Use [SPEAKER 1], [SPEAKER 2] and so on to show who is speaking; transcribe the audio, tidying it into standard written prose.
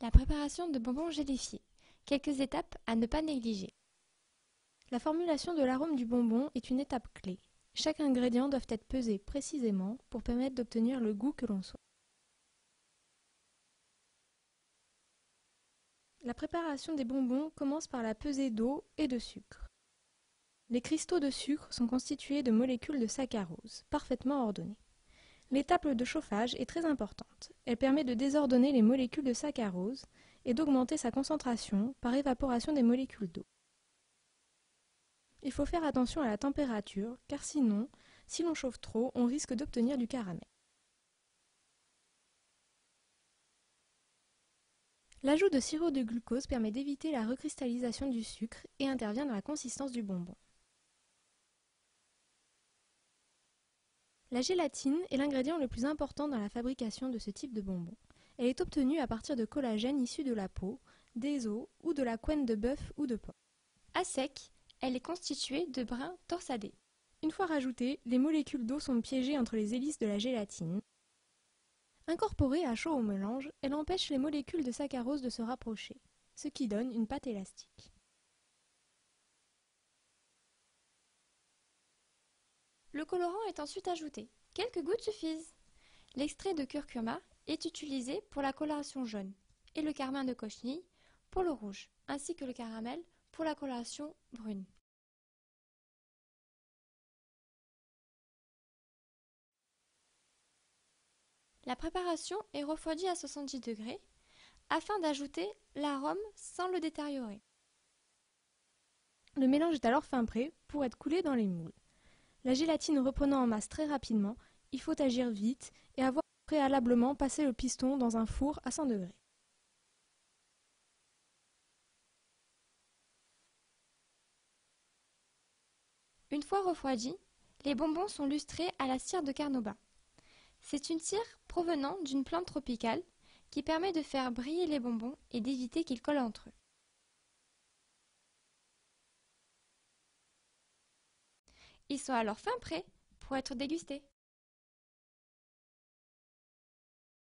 [SPEAKER 1] La préparation de bonbons gélifiés. Quelques étapes à ne pas négliger. La formulation de l'arôme du bonbon est une étape clé. Chaque ingrédient doit être pesé précisément pour permettre d'obtenir le goût que l'on souhaite. La préparation des bonbons commence par la pesée d'eau et de sucre. Les cristaux de sucre sont constitués de molécules de saccharose, parfaitement ordonnées. L'étape de chauffage est très importante. Elle permet de désordonner les molécules de saccharose et d'augmenter sa concentration par évaporation des molécules d'eau. Il faut faire attention à la température, car sinon, si l'on chauffe trop, on risque d'obtenir du caramel. L'ajout de sirop de glucose permet d'éviter la recristallisation du sucre et intervient dans la consistance du bonbon. La gélatine est l'ingrédient le plus important dans la fabrication de ce type de bonbon. Elle est obtenue à partir de collagène issu de la peau, des os ou de la couenne de bœuf ou de porc. À sec, elle est constituée de brins torsadés. Une fois rajoutée, les molécules d'eau sont piégées entre les hélices de la gélatine. Incorporée à chaud au mélange, elle empêche les molécules de saccharose de se rapprocher, ce qui donne une pâte élastique.
[SPEAKER 2] Le colorant est ensuite ajouté. Quelques gouttes suffisent. L'extrait de curcuma est utilisé pour la coloration jaune et le carmin de cochenille pour le rouge, ainsi que le caramel pour la coloration brune. La préparation est refroidie à 70 degrés afin d'ajouter l'arôme sans le détériorer.
[SPEAKER 1] Le mélange est alors fin prêt pour être coulé dans les moules. La gélatine reprenant en masse très rapidement, il faut agir vite et avoir préalablement passé le piston dans un four à 100 degrés.
[SPEAKER 2] Une fois refroidis, les bonbons sont lustrés à la cire de carnauba. C'est une cire provenant d'une plante tropicale qui permet de faire briller les bonbons et d'éviter qu'ils collent entre eux. Ils sont alors fin prêts pour être dégustés.